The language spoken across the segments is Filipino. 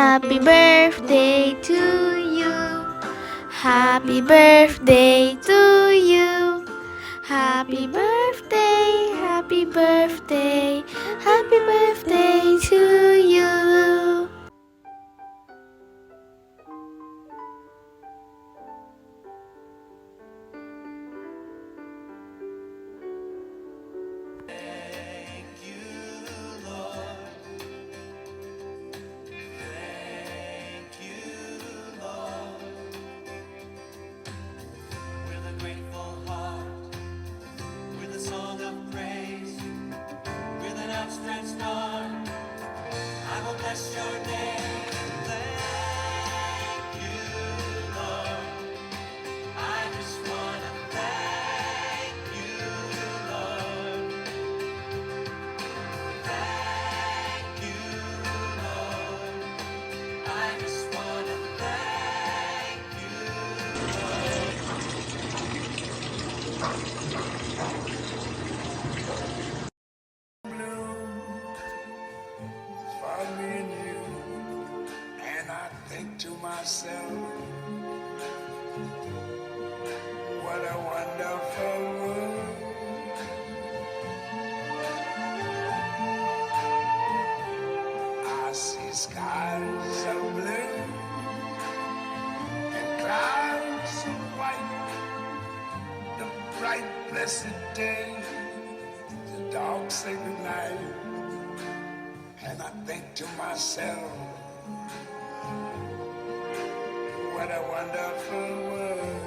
Happy birthday to you. Happy birthday to you. Happy birthday, happy birthday, happy birthday to you. Bless your name. Thank you, Lord. I just want to thank you, Lord. Thank you, Lord. I just want to thank you, For me and you, and I think to myself, what a wonderful world. I see skies of blue and clouds of white, the bright blessed day, the dark sacred night. And I think to myself, what a wonderful world.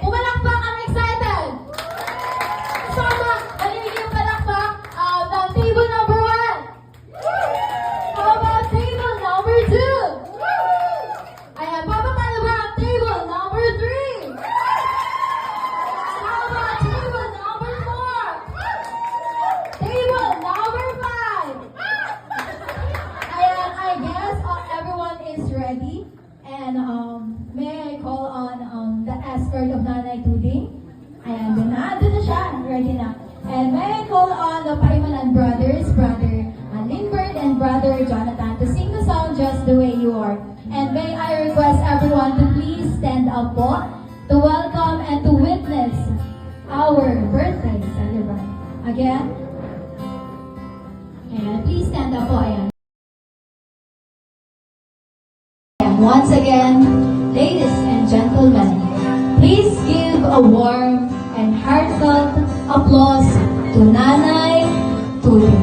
Pumalakpak, I'm excited! Kasama, narinig yung palakpak ng table number 1. How about table number 2? Ayan, papatalo ba ang table number 3? How about table number 4? Table number 5? Ayan, I guess everyone is ready. And may I call on the escort of Nanay Tuding? Ayan, doon na siya. Ready na. And may I call on the Paimanan brothers, Brother Lindbergh and Brother Jonathan, to sing the song Just the Way You Are. And may I request everyone to please stand up po to welcome and to witness our birthday celebrant. Again. Ayan, please stand up po. Ayan. Once again, ladies and gentlemen, please give a warm and heartfelt applause to Nanay Tuding.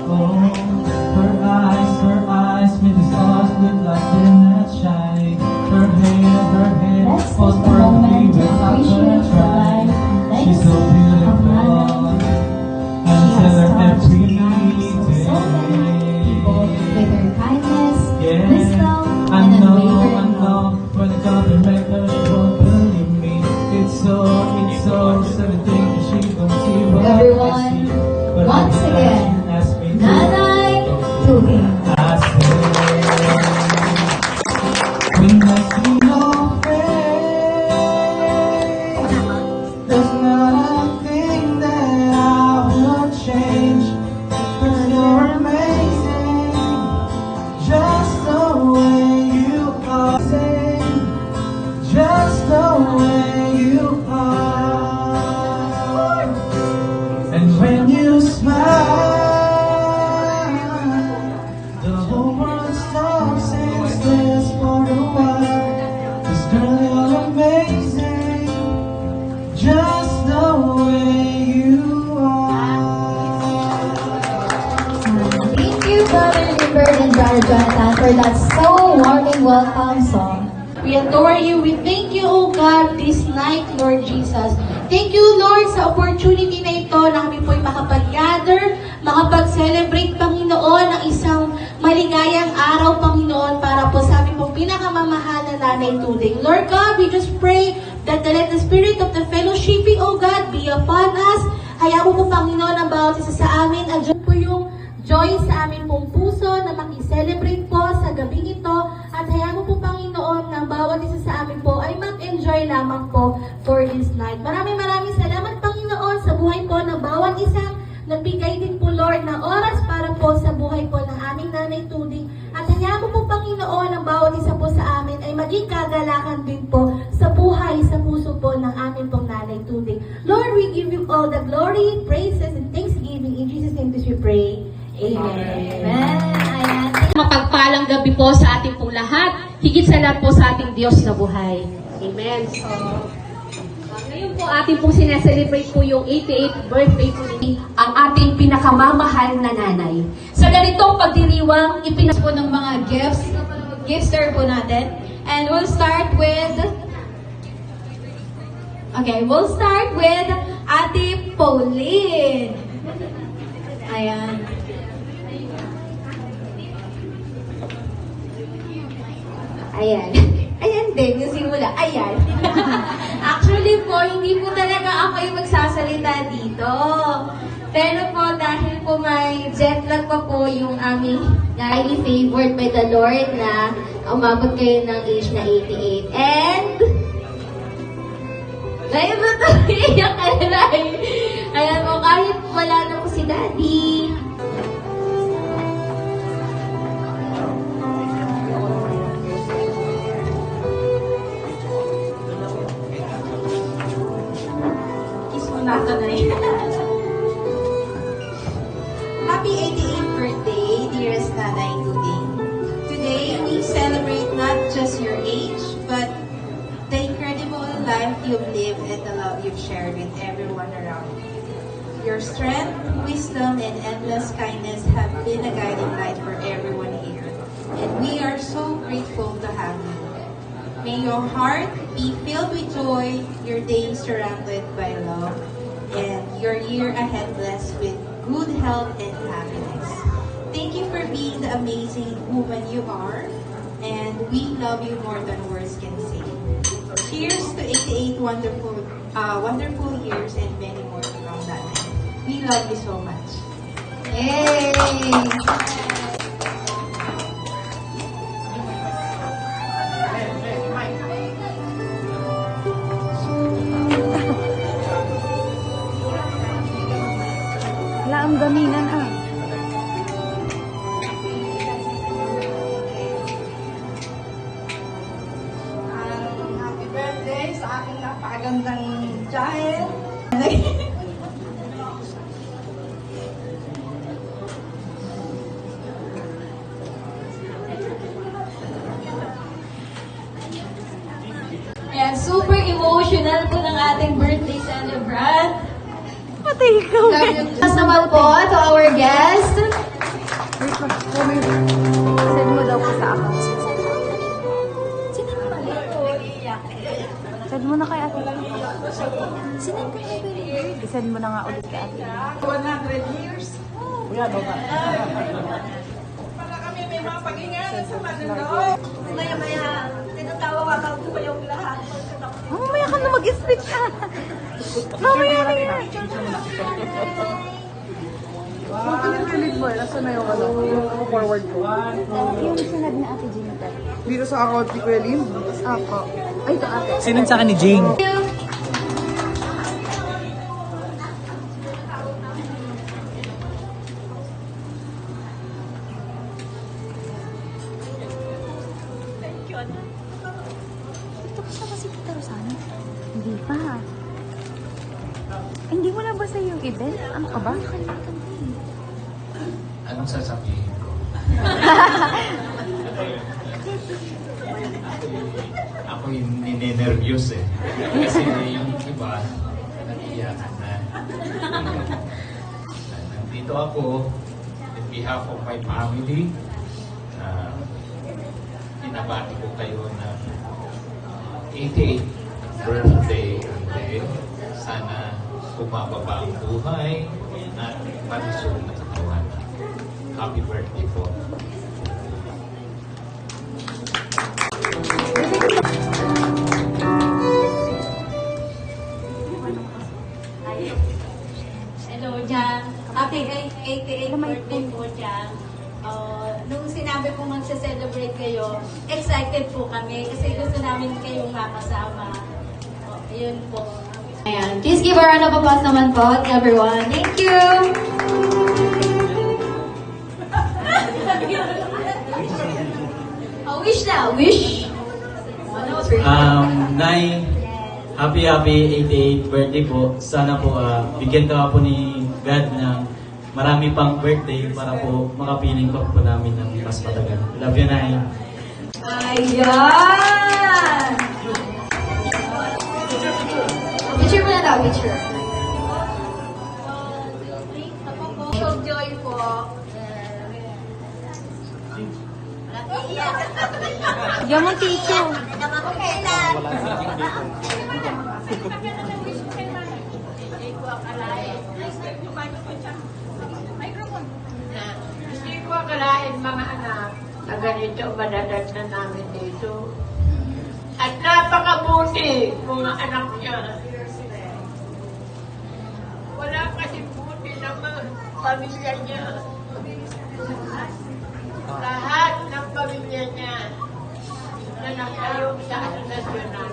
Oh, her eyes made the stars look like they're not shining. Her hair Let's was take a perfectly moment to without her appreciate the trying. life, She's so legacy of beautiful. Nanay. And She has tell her touched every the lives of so many people with her kindness, wisdom, I and know, unwavering love. when I got the record, she won't believe me. It's so everything she don't see what I Everyone, see. But once every time again, she asks me to, Nanay don't Brother Jonathan, for that so warm and welcome song. We adore you. We thank you, O God, this night, Lord Jesus. Thank you, Lord, sa opportunity na ito na kami po'y makapag-gather, makapag-celebrate, Panginoon, ng isang maligayang araw, Panginoon, para po sa aming pong pinakamamahal na Nanay Tuding. Lord God, we just pray that let the spirit of the fellowshipping, O God, be upon us. Hayaan mo po, Panginoon, ang bawat isa sa amin. Adyan po yung joy sa aming pong puso na makiselebrate po sa gabing ito. At hayaan mo po, Panginoon, na bawat isa sa amin po ay mag-enjoy lamang po for this night. Maraming salamat, Panginoon, sa buhay po ng bawat isang nagbigay din po, Lord, ng oras para po sa buhay po ng aming Nanay Tuding. At hayaan mo po, Panginoon, ang bawat isa po sa amin ay maging kagalakan din po sa buhay, sa puso po ng aming pong Nanay Tuding. Lord, we give you all the glory, praises, and thanksgiving. In Jesus' name we pray. Amen. Ayan. Mapagpalang gabi po sa ating pong lahat, higit sa lahat po sa ating Diyos na buhay. Amen. So, ngayon po ating pong sineselebrate po yung 88th birthday po ni ang ating pinakamamahal na nanay. Sa ganitong pagdiriwang, ipinas po ng mga Gifter po natin. And we'll start with Ate Pauline. Ayan. Ayan din, yung simula. Ayan. Actually po, hindi po talaga ako yung magsasalita dito. Pero po, dahil po may jet lag pa po yung aming highly favored by the Lord na umabot kayo ng age na 88. And, ngayon ba ito? Iyak ka na lang. Ayan mo, kahit wala na po si Daddy. Happy 88th birthday, dearest Nanay Tuding. Today, we celebrate not just your age, but the incredible life you've lived and the love you've shared with everyone around you. Your strength, wisdom, and endless kindness have been a guiding light for everyone here. And we are so grateful to have you. May your heart be filled with joy, your days surrounded by love, and your year ahead blessed with good health and happiness. Thank you for being the amazing woman you are, and we love you more than words can say. Cheers to 88 wonderful years and many more to come, Nanay. We love you so much. Yay! Wala ang gaminan ah. Happy birthday sa aking napakagandang child. Ayan, super emotional po ng ating birthday celebrant. Patay ikaw. Tapos naman po to our guest. Send mo daw po sa account. Send mo na kay ate. Send mo na nga ulit kay ate. 100 years. Maya-maya, tinatawa ka po yung lahat. Mamaya ka na mag-speech ah. Mamaya na yan. Magpilipilig mo, nasa na yung ano, yung forward ko. Yung sinad na ate Jennifer. Dito sa account ni Kuya Lim. Ako. Ay, ito ate. Sinend sa akin ni Jing. Ito pa siya kasi Tita Rosana. Hindi pa. Hindi mo na ba sa yung event? Ano ka ba? Nakalimutan ko eh. Anong sasabihin ko? Ako yung ninenervyos eh. Kasi yung iba, nag-iyakan na. Nandito ako, on behalf of my family, Binabati ko kayo na 88th birthday ulit. Sana bumababa ang buhay at malusog na katawan. Happy birthday po. Hello, Jan. Happy 88th birthday po, Jan. Nung sinabi po magse-celebrate kayo, excited po kami kasi gusto namin kayong makasama. Yun po. Ayan. Please give a round of applause naman po, everyone. Thank you! Wish na! Wish! 1, 2, 3. Nay, happy 88th birthday po. Sana po bigyan ka po ni God ng marami pang birthday para po makapiling pa po namin ng mas matagal. Love you, Nay. Ayan! Picture mo na daw, picture. So, joy po. Bigyan mo tissue. Hindi ko akalain mga anak na ganito madadag na namin dito. At napakabuti mga anak niya. Wala kasi buti naman pamilya niya. Lahat ng pamilya niya na nakayong sa nasyonal.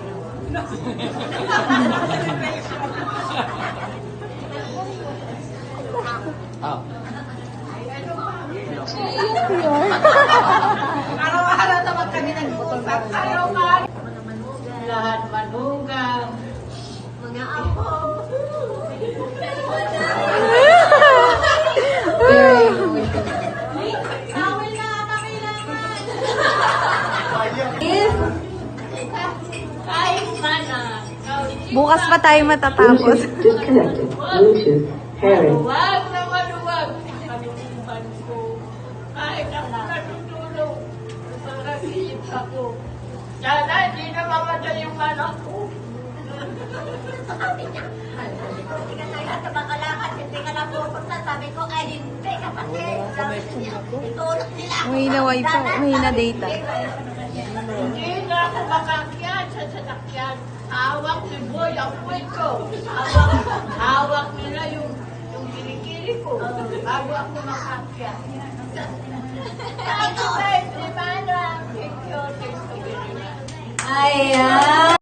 Araw-araw naman kami nag-uusap. Araw-araw. Lahat manugang. Mga apo. Tawel na ata kailangan. Kahit man Bukas pa tayo matatapos. Maluwag na maluwag. Kanuman ko. Kahit ako natutulog. Nakakilip ako. Sana hindi na mamatay yung anak ko. Sabi niya, hindi ka tayo sa makalakad, hindi ka na pupunta. Sabi ko, ay hindi kasi. Sabi niya, itulog nila. Mahina wifi, mahina data. Hindi na ako makakyat sa sasakyan. Hawak ni Boy ang puwet ko. Hawak nila yung kilikili ko. Bago ako makakyat.